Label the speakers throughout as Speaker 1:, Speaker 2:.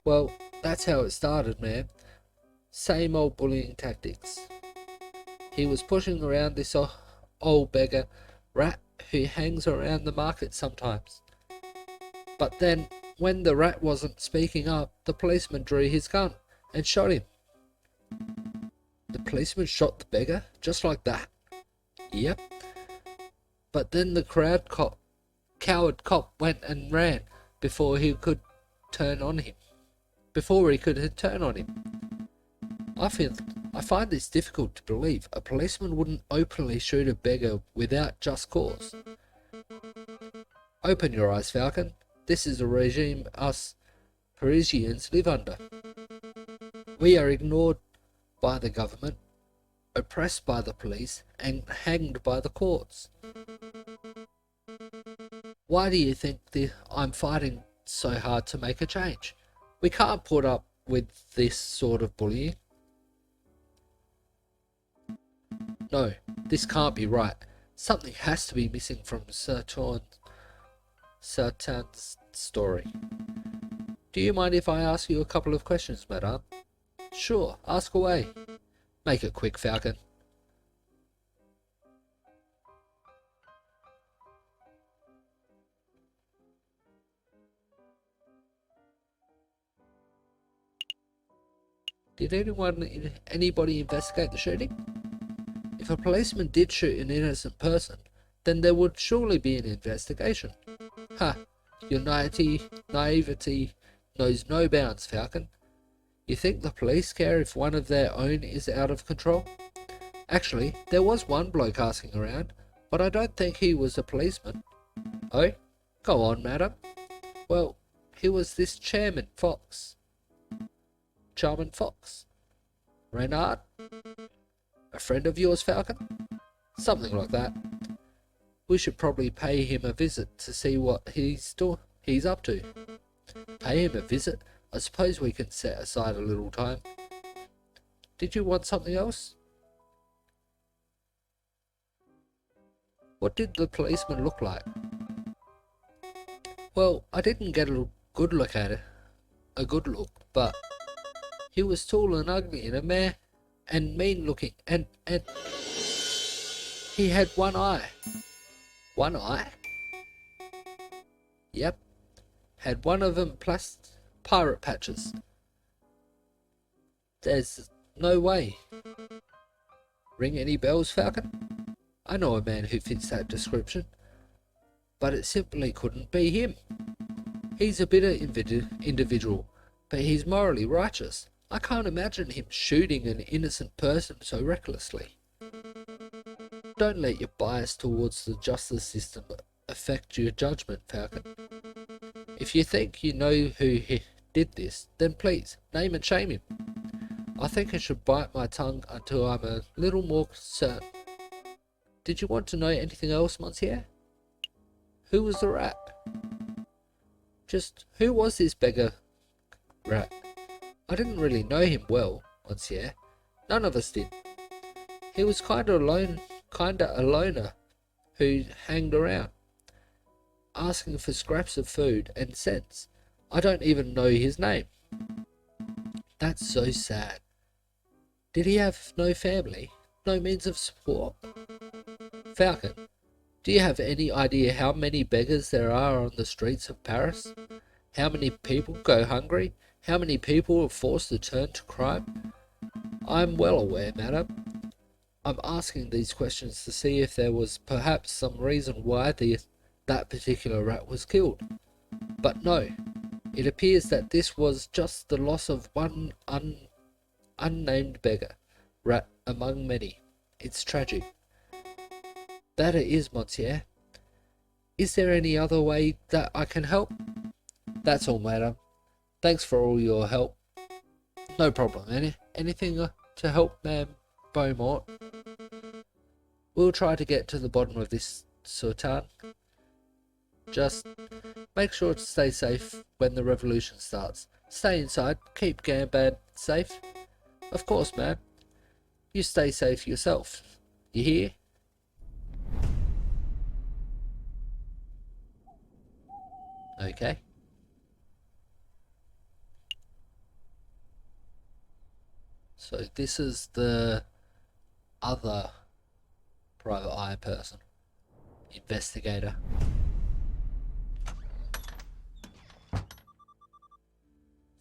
Speaker 1: Well, that's how it started, man. Same old bullying tactics. He was pushing around this old beggar rat who hangs around the market sometimes. But then, when the rat wasn't speaking up, the policeman drew his gun and shot him. The policeman shot the beggar just like that? Yep. But then the coward cop went and ran before he could turn on him. I find this difficult to believe. A policeman wouldn't openly shoot a beggar without just cause. Open your eyes, Falcon. This is a regime us Parisians live under. We are ignored by the government, oppressed by the police, and hanged by the courts. Why do you think I'm fighting so hard to make a change? We can't put up with this sort of bullying. No, this can't be right. Something has to be missing from Sartan's story. Do you mind if I ask you a couple of questions, madame? Sure, ask away. Make it quick, Falcon. Did anybody investigate the shooting? If a policeman did shoot an innocent person, then there would surely be an investigation. Ha! Your naivety knows no bounds, Falcon. You think the police care if one of their own is out of control? Actually, there was one bloke asking around, but I don't think he was a policeman. Oh? Go on, madam. Well, he was this Charming Fox. Renard? A friend of yours, Falcon? Something like that. We should probably pay him a visit to see what he's up to. Pay him a visit? I suppose we can set aside a little time. Did you want something else? What did the policeman look like? Well, I didn't get a good look at it. But he was tall and ugly and mean looking, and he had one eye. One eye? Yep. Had one of them pirate patches. There's no way. Ring any bells, Falcon? I know a man who fits that description, but it simply couldn't be him. He's a bitter individual, but he's morally righteous. I can't imagine him shooting an innocent person so recklessly. Don't let your bias towards the justice system affect your judgment, Falcon. If you think you know who did this, then please, name and shame him. I think I should bite my tongue until I'm a little more certain. Did you want to know anything else, Monsieur? Who was the rat? Just who was this beggar rat? I didn't really know him well, Monsieur. None of us did. He was kinda a loner who hanged around, asking for scraps of food and cents. I don't even know his name. That's so sad. Did he have no family? No means of support? Falcon, do you have any idea how many beggars there are on the streets of Paris? How many people go hungry? How many people are forced to turn to crime? I'm well aware, madam. I'm asking these questions to see if there was perhaps some reason why that particular rat was killed. But no, it appears that this was just the loss of one unnamed beggar rat among many. It's tragic. That it is, Monsieur. Is there any other way that I can help? That's all, madam. Thanks for all your help. No problem. Anything to help, Ma'am Beaumont? We'll try to get to the bottom of this, Sultan. Just make sure to stay safe when the revolution starts. Stay inside. Keep Gambad safe. Of course, ma'am. You stay safe yourself. You hear? Okay. So this is the other private eye person, investigator.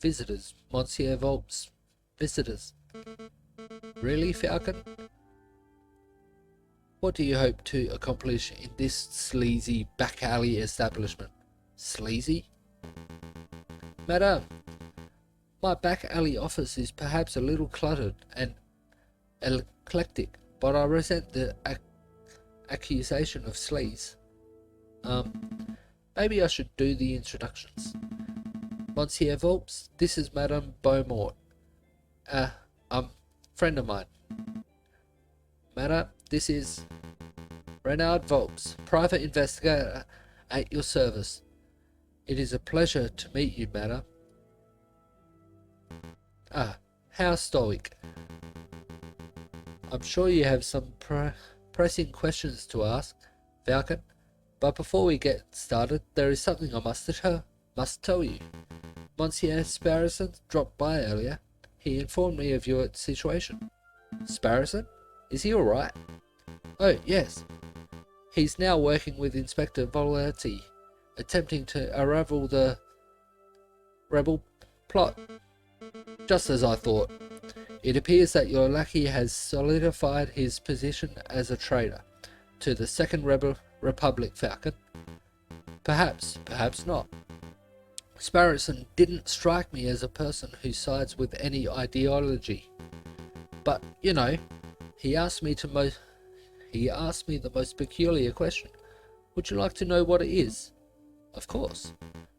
Speaker 1: Visitors, Monsieur Volp's visitors. Really, Falcon? What do you hope to accomplish in this sleazy back alley establishment? Sleazy? Madame, my back alley office is perhaps a little cluttered and eclectic, but I resent the accusation of sleaze. Maybe I should do the introductions. Monsieur Volps, this is Madame Beaumont. Friend of mine. Madame, this is Renard Volps, private investigator at your service. It is a pleasure to meet you, madam. How stoic. I'm sure you have some pressing questions to ask, Falcon, but before we get started, there is something I must tell you. Monsieur Sparrowson dropped by earlier. He informed me of your situation. Sparrowson? Is he alright? Oh, yes. He's now working with Inspector Voletti, attempting to unravel the rebel plot. Just as I thought. It appears that your lackey has solidified his position as a traitor to the Second Republic, Falcon. Perhaps not. Sparrowson didn't strike me as a person who sides with any ideology. But, you know, he asked me the most peculiar question. Would you like to know what it is? Of course.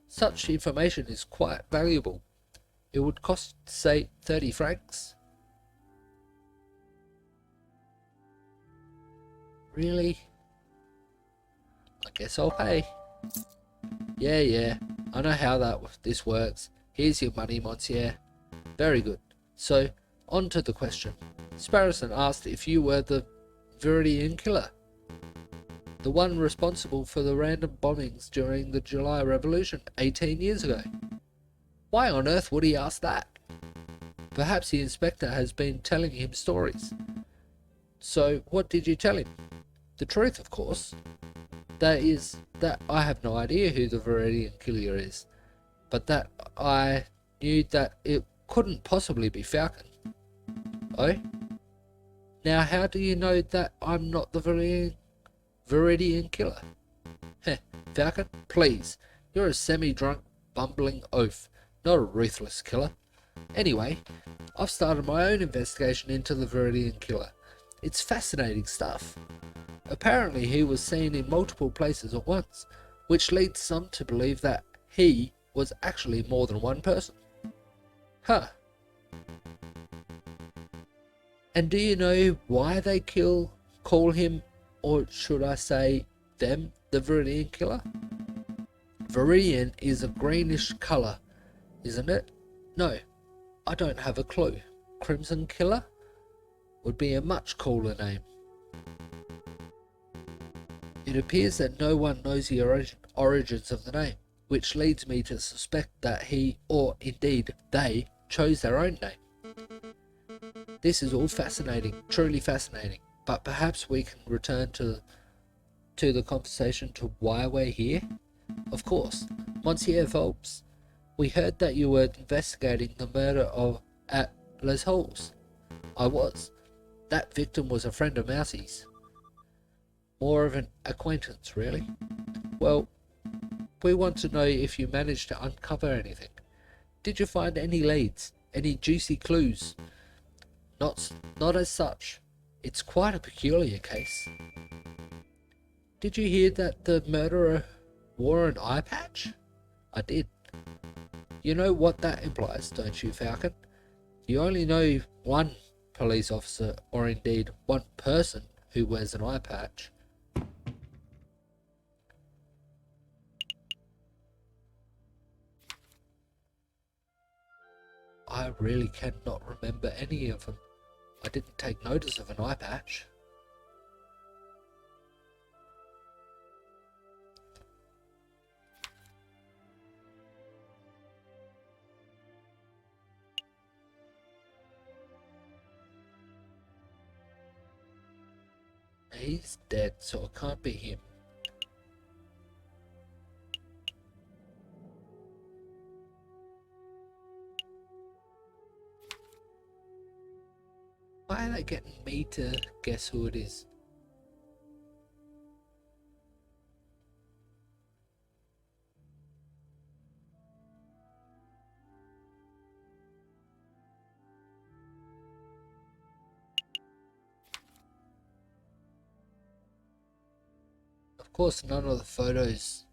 Speaker 1: Such information is quite valuable. It would cost, say, 30 francs. Really? I guess I'll pay. Yeah, I know how this works. Here's your money, monsieur. Very good. So, on to the question. Sparrowson asked if you were the Viridian killer, the one responsible for the random bombings during the July Revolution 18 years ago. Why on earth would he ask that? Perhaps the inspector has been telling him stories. So, what did you tell him? The truth, of course. That is, that I have no idea who the Viridian killer is, but that I knew that it couldn't possibly be Falcon. Oh? Now how do you know that I'm not the Viridian killer? Heh, Falcon, please, you're a semi-drunk, bumbling oaf, not a ruthless killer. Anyway, I've started my own investigation into the Viridian killer. It's fascinating stuff. Apparently he was seen in multiple places at once, which leads some to believe that he was actually more than one person. Huh. And do you know why they call him, or should I say them, the Viridian killer? Viridian is a greenish colour, isn't it? No, I don't have a clue. Crimson Killer would be a much cooler name. It appears that no one knows the origins of the name, which leads me to suspect that he, or indeed they, chose their own name. This is all fascinating, truly fascinating, but perhaps we can return to the conversation to why we're here. Of course, Monsieur Volps, we heard that you were investigating the murder at Les Halles. I was. That victim was a friend of Mousie's. More of an acquaintance, really. Well, we want to know if you managed to uncover anything. Did you find any leads? Any juicy clues? Not as such. It's quite a peculiar case. Did you hear that the murderer wore an eye patch? I did. You know what that implies, don't you, Falcon? You only know one police officer, or indeed one person, who wears an eye patch. I really cannot remember any of them. I didn't take notice of an eye patch. He's dead, so it can't be him. Why are they getting me to guess who it is? Of course, none of the photos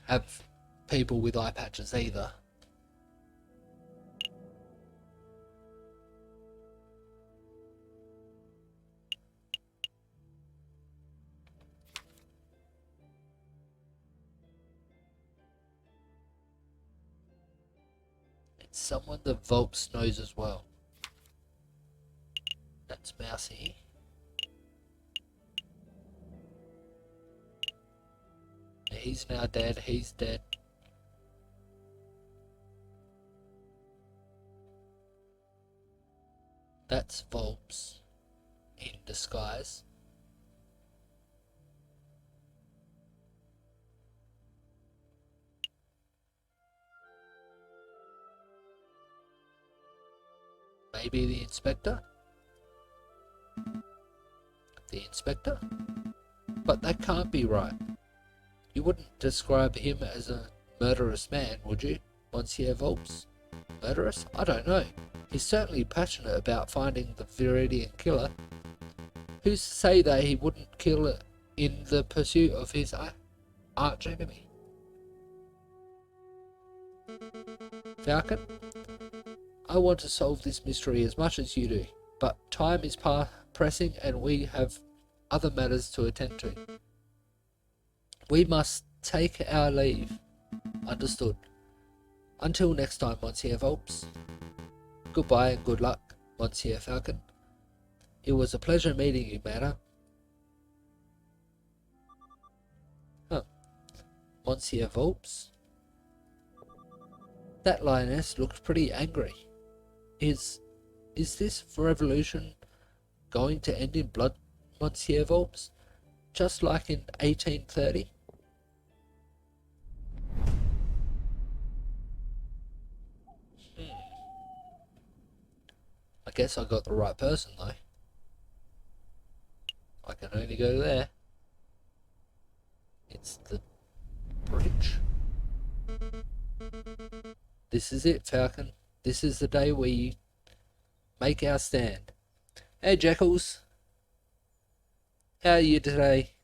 Speaker 1: have people with eye patches either. It's someone that Volps knows as well. That's Mousy. He's now dead, he's dead. That's Volps in disguise. Maybe the inspector? The inspector? But that can't be right. You wouldn't describe him as a murderous man, would you, Monsieur Volps? Murderous? I don't know. He's certainly passionate about finding the Viridian killer. Who's to say that he wouldn't kill in the pursuit of his arch enemy? Falcon, I want to solve this mystery as much as you do, but time is pressing and we have other matters to attend to. We must take our leave. Understood. Until next time, Monsieur Volps. Goodbye and good luck, Monsieur Falcon. It was a pleasure meeting you, madam. Huh. Monsieur Volps? That lioness looked pretty angry. Is this revolution going to end in blood, Monsieur Volps? Just like in 1830? I guess I got the right person though. I can only go there. It's the bridge. This is it, Falcon. This is the day we make our stand. Hey, Jackals. How are you today?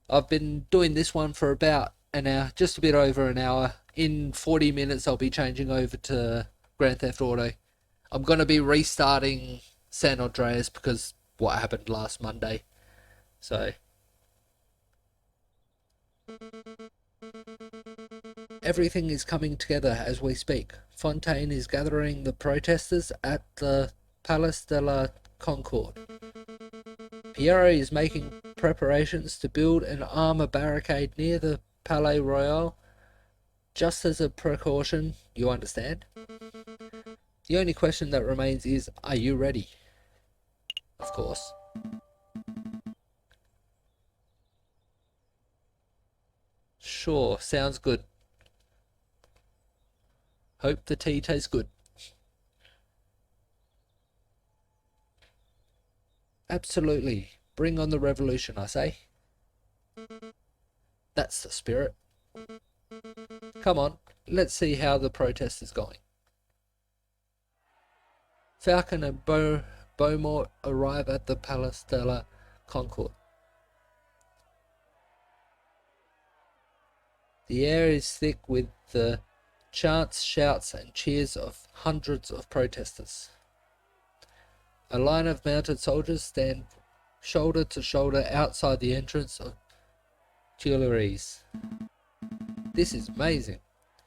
Speaker 1: I've been doing this one for about an hour, just a bit over an hour. In 40 minutes, I'll be changing over to Grand Theft Auto. I'm going to be restarting San Andreas because what happened last Monday. So everything is coming together as we speak. Fontaine is gathering the protesters at the Place de la Concorde. Aviary is making preparations to build and arm a barricade near the Palais Royal, just as a precaution, you understand? The only question that remains is, are you ready? Of course. Sure, sounds good. Hope the tea tastes good. Absolutely. Bring on the revolution, I say. That's the spirit. Come on, let's see how the protest is going. Falcon and Beaumont arrive at the Place de la Concorde. The air is thick with the chants, shouts and cheers of hundreds of protesters. A line of mounted soldiers stand shoulder to shoulder outside the entrance of Tuileries. This is amazing.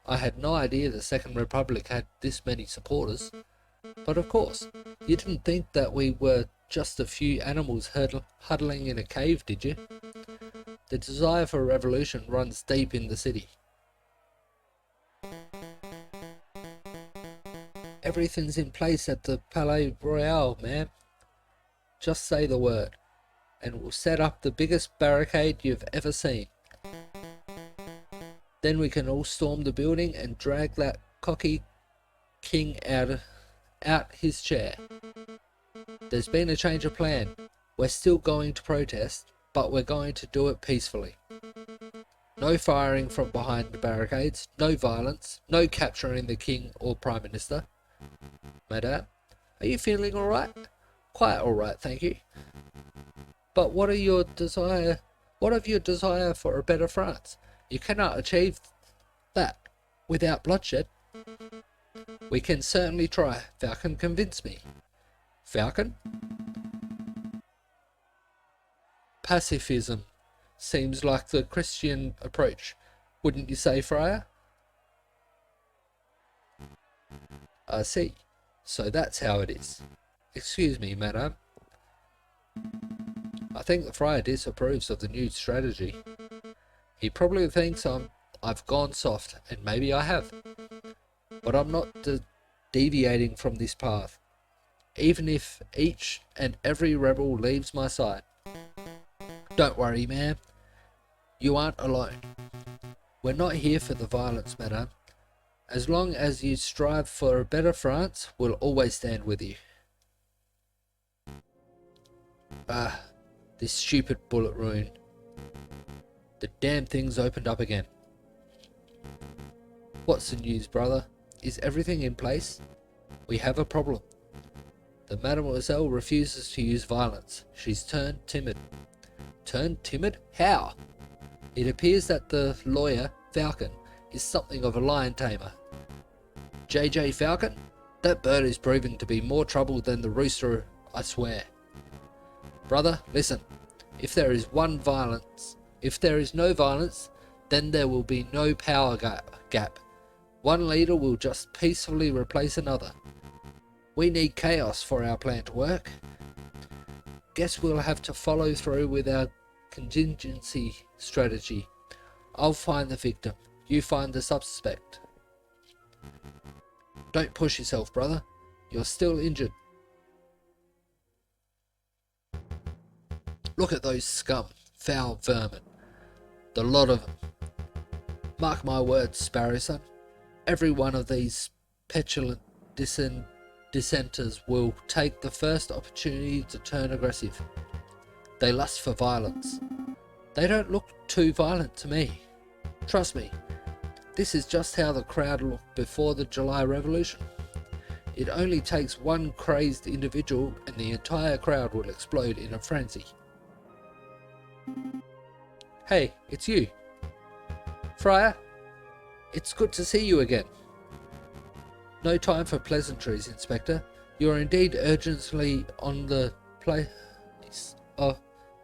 Speaker 1: I had no idea the Second Republic had this many supporters. But of course, you didn't think that we were just a few animals huddling in a cave, did you? The desire for revolution runs deep in the city. Everything's in place at the Palais Royal, ma'am. Just say the word, and we'll set up the biggest barricade you've ever seen. Then we can all storm the building and drag that cocky king out his chair. There's been a change of plan. We're still going to protest, but we're going to do it peacefully. No firing from behind the barricades, no violence, no capturing the king or prime minister. Madame, are you feeling alright? Quite alright, thank you. But what of your desire for a better France? You cannot achieve that without bloodshed. We can certainly try. Falcon, convince me. Falcon? Pacifism seems like the Christian approach, wouldn't you say, Friar? I see. So that's how it is. Excuse me, madame. I think the Friar disapproves of the new strategy. He probably thinks I've gone soft, and maybe I have. But I'm not deviating from this path, even if each and every rebel leaves my side. Don't worry, ma'am. You aren't alone. We're not here for the violence, madame. As long as you strive for a better France, we'll always stand with you. Ah, this stupid bullet ruin. The damn thing's opened up again. What's the news, brother? Is everything in place? We have a problem. The mademoiselle refuses to use violence. She's turned timid. Turned timid? How? It appears that the lawyer, Falcon, is something of a lion tamer. JJ Falcon? That bird is proving to be more trouble than the rooster, I swear. Brother, listen. If there is no violence, then there will be no power gap. One leader will just peacefully replace another. We need chaos for our plan to work. Guess we'll have to follow through with our contingency strategy. I'll find the victim. You find the suspect. Don't push yourself, brother. You're still injured. Look at those scum, foul vermin. The lot of them. Mark my words, Sparrow son. Every one of these petulant dissenters will take the first opportunity to turn aggressive. They lust for violence. They don't look too violent to me. Trust me, this is just how the crowd looked before the July Revolution. It only takes one crazed individual and the entire crowd will explode in a frenzy. Hey, it's you. Friar, it's good to see you again. No time for pleasantries, Inspector. You are indeed urgently on the place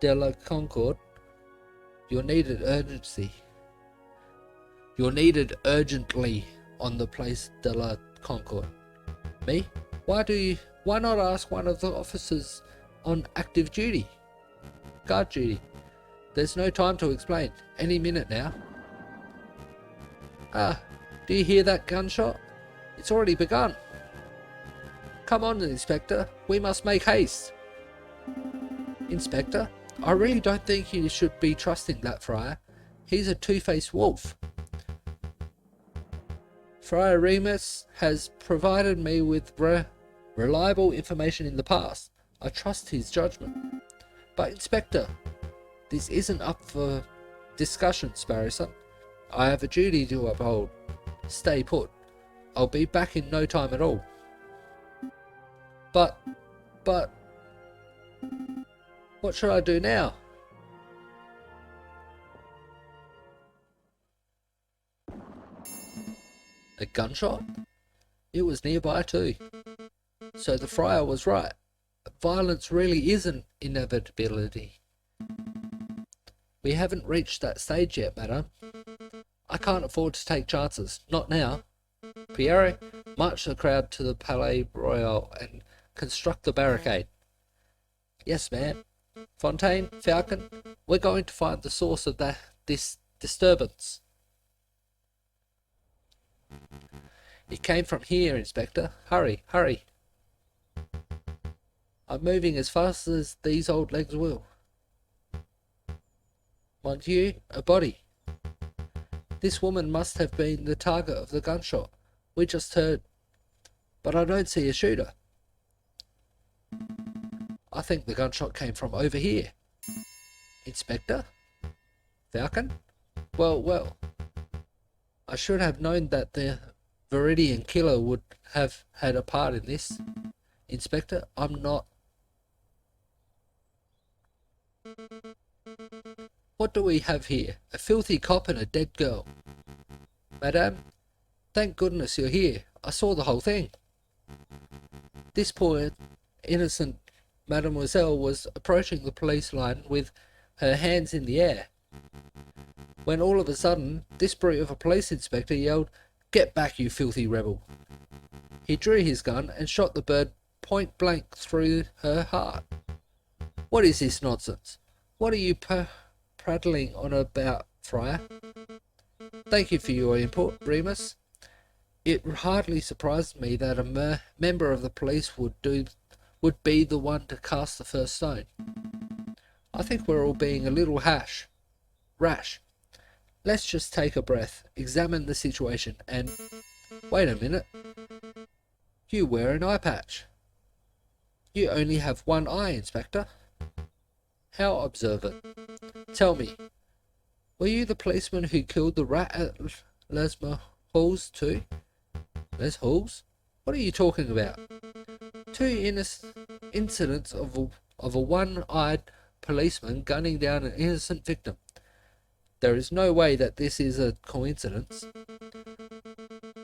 Speaker 1: de la Concorde. You're needed urgently on the place de la Concorde. Me? Why not ask one of the officers on active duty? Guard duty. There's no time to explain. Any minute now. Ah, do you hear that gunshot? It's already begun. Come on, Inspector. We must make haste. Inspector, I really don't think you should be trusting that friar. He's a two-faced wolf. Friar Remus has provided me with reliable information in the past. I trust his judgment. But Inspector, this isn't up for discussion, Sparrowson. I have a duty to uphold. Stay put. I'll be back in no time at all. But, what should I do now? A gunshot? It was nearby too. So the friar was right. Violence really is an inevitability. We haven't reached that stage yet, madame. I can't afford to take chances. Not now. Pierre, march the crowd to the Palais Royal and construct the barricade. Yes, ma'am. Fontaine, Falcon, we're going to find the source of this disturbance. It came from here, Inspector. Hurry, hurry. I'm moving as fast as these old legs will. Mon Dieu, a body. This woman must have been the target of the gunshot we just heard, but I don't see a shooter. I think the gunshot came from over here. Inspector? Falcon? Well, I should have known that the Viridian killer would have had a part in this. Inspector, I'm not... What do we have here? A filthy cop and a dead girl. Madame, thank goodness you're here. I saw the whole thing. This poor, innocent mademoiselle was approaching the police line with her hands in the air, when all of a sudden, this brute of a police inspector yelled, "Get back, you filthy rebel." He drew his gun and shot the bird point blank through her heart. What is this nonsense? What are you prattling on about, Friar? Thank you for your input, Remus. It hardly surprised me that a member of the police would be the one to cast the first stone. I think we're all being a little rash. Let's just take a breath, examine the situation, and... Wait a minute. You wear an eye patch. You only have one eye, Inspector. How observant. Tell me, were you the policeman who killed the rat at Les Halls too? Les Halls? What are you talking about? Two incidents of a one-eyed policeman gunning down an innocent victim. There is no way that this is a coincidence.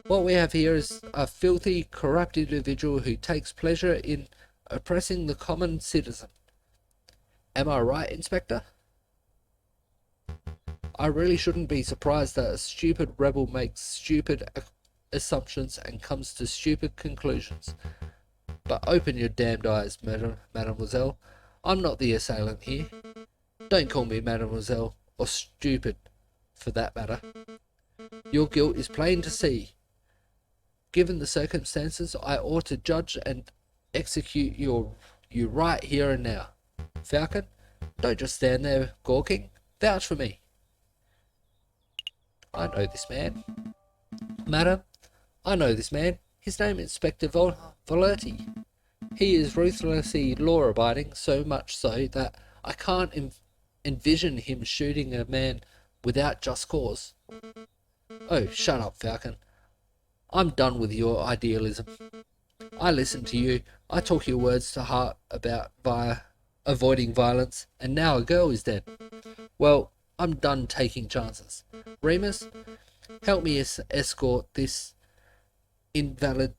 Speaker 1: What we have here is a filthy, corrupt individual who takes pleasure in oppressing the common citizen. Am I right, Inspector? I really shouldn't be surprised that a stupid rebel makes stupid assumptions and comes to stupid conclusions. But open your damned eyes, mademoiselle. I'm not the assailant here. Don't call me mademoiselle, or stupid, for that matter. Your guilt is plain to see. Given the circumstances, I ought to judge and execute you right here and now. Falcon, don't just stand there gawking. Vouch for me. I know this man. Madam, I know this man. His name is Inspector Volerti. He is ruthlessly law-abiding, so much so that I can't envision him shooting a man without just cause. Oh, shut up, Falcon. I'm done with your idealism. I listen to you. I took your words to heart about avoiding violence, and now a girl is dead. Well, I'm done taking chances. Remus, help me escort this invalid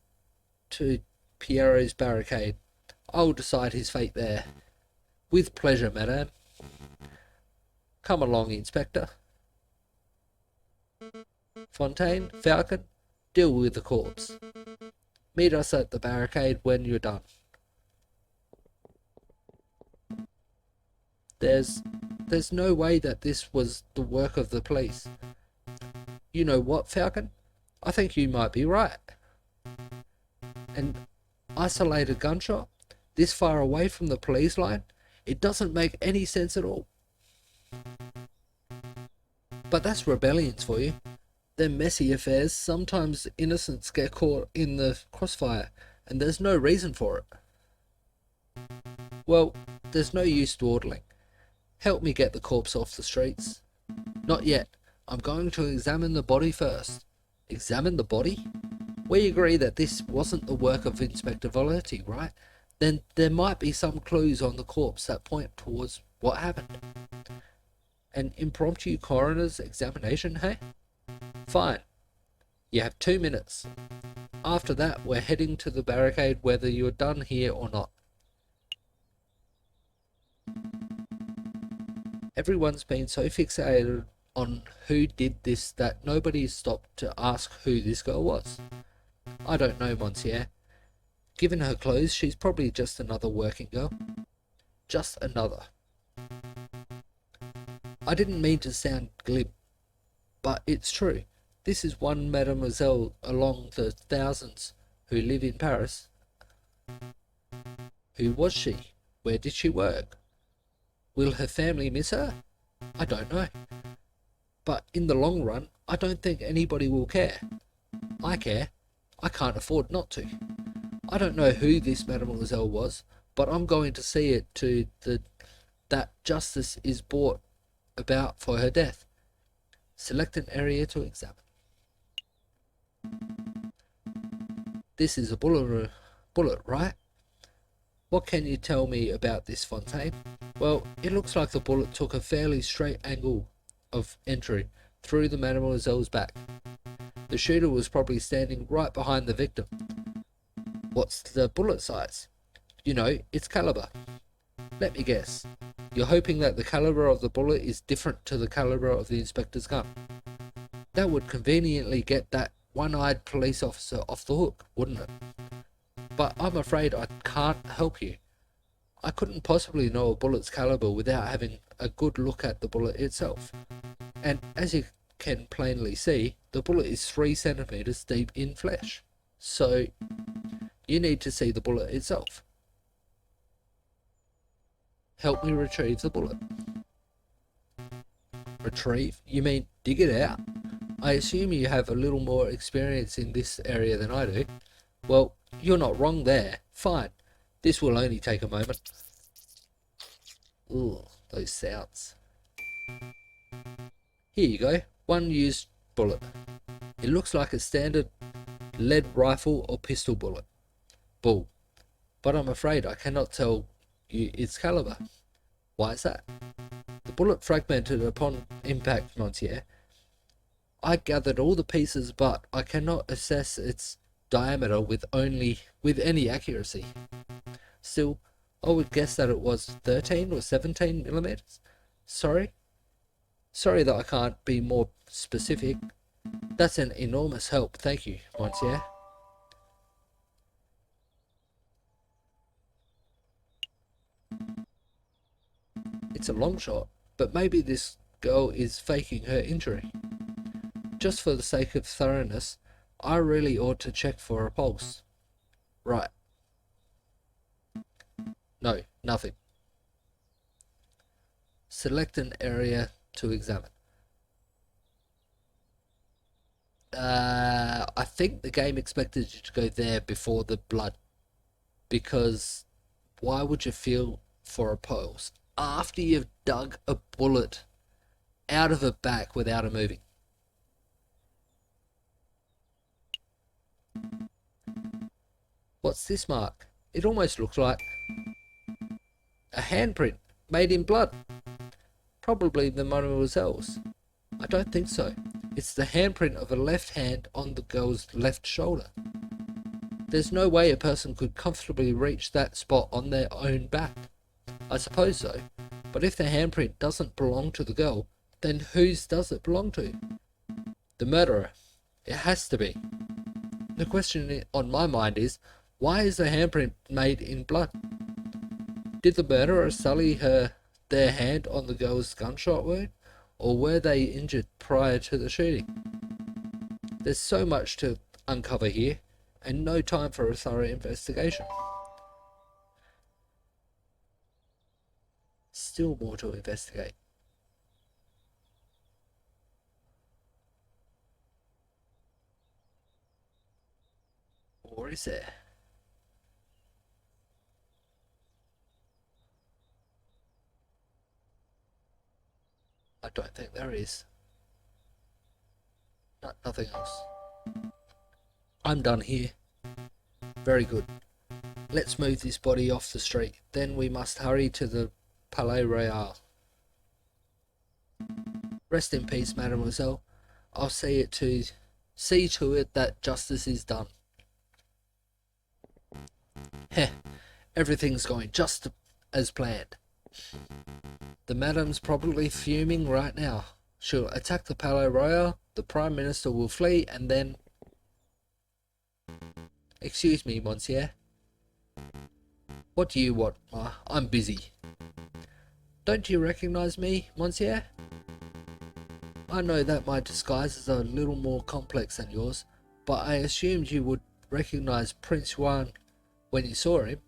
Speaker 1: to Piero's barricade. I'll decide his fate there. With pleasure, madame. Come along, Inspector. Fontaine, Falcon, deal with the corpse. Meet us at the barricade when you're done. There's no way that this was the work of the police. You know what, Falcon? I think you might be right. An isolated gunshot, this far away from the police line, it doesn't make any sense at all. But that's rebellions for you. They're messy affairs. Sometimes innocents get caught in the crossfire, and there's no reason for it. Well, there's no use dawdling. Help me get the corpse off the streets. Not yet. I'm going to examine the body first. Examine the body? We agree that this wasn't the work of Inspector Volerti, right? Then there might be some clues on the corpse that point towards what happened. An impromptu coroner's examination, hey? Fine. You have 2 minutes. After that, we're heading to the barricade whether you're done here or not. Everyone's been so fixated on who did this that nobody's stopped to ask who this girl was. I don't know, Monsieur. Given her clothes, she's probably just another working girl. Just another. I didn't mean to sound glib, but it's true. This is one mademoiselle along the thousands who live in Paris. Who was she? Where did she work? Will her family miss her? I don't know. But in the long run, I don't think anybody will care. I care. I can't afford not to. I don't know who this mademoiselle was, but I'm going to see it to that justice is brought about for her death. Select an area to examine. This is a bullet, right? What can you tell me about this, Fontaine? Well, it looks like the bullet took a fairly straight angle of entry through the mademoiselle's back. The shooter was probably standing right behind the victim. What's the bullet size? You know, its caliber. Let me guess. You're hoping that the caliber of the bullet is different to the caliber of the inspector's gun. That would conveniently get that one-eyed police officer off the hook, wouldn't it? But I'm afraid I can't help you. I couldn't possibly know a bullet's caliber without having a good look at the bullet itself. And as you can plainly see, the bullet is 3 centimeters deep in flesh. So you need to see the bullet itself. Help me retrieve the bullet. Retrieve? You mean dig it out? I assume you have a little more experience in this area than I do. Well, you're not wrong there. Fine. This will only take a moment. Ooh, those sounds. Here you go. One used bullet. It looks like a standard lead rifle or pistol bullet. Bull. But I'm afraid I cannot tell you its caliber. Why is that? The bullet fragmented upon impact, Monsieur. I gathered all the pieces, but I cannot assess its diameter with any accuracy. Still, I would guess that it was 13 or 17 millimeters. Sorry that I can't be more specific. That's an enormous help, thank you, Monsieur. It's a long shot, but maybe this girl is faking her injury. Just for the sake of thoroughness, I really ought to check for a pulse. Right. No, nothing. Select an area to examine. I think the game expected you to go there before the blood. Because why would you feel for a pulse after you've dug a bullet out of her back without her moving? What's this mark? It almost looks like a handprint made in blood. Probably the mademoiselle's. I don't think so. It's the handprint of a left hand on the girl's left shoulder. There's no way a person could comfortably reach that spot on their own back. I suppose so, but if the handprint doesn't belong to the girl, then whose does it belong to? The murderer. It has to be. The question on my mind is, why is the handprint made in blood? Did the murderer sully their hand on the girl's gunshot wound, or were they injured prior to the shooting? There's so much to uncover here, and no time for a thorough investigation. Still more to investigate. Or is there? I don't think there is. Nothing else. I'm done here. Very good. Let's move this body off the street. Then we must hurry to the Palais Royal. Rest in peace, mademoiselle. I'll see to it that justice is done. Heh, everything's going just as planned. The madame's probably fuming right now. She'll attack the Palais Royal, the Prime Minister will flee, and then... Excuse me, monsieur. What do you want? I'm busy. Don't you recognize me, monsieur? I know that my disguise is a little more complex than yours, but I assumed you would recognize Prince Juan when you saw him.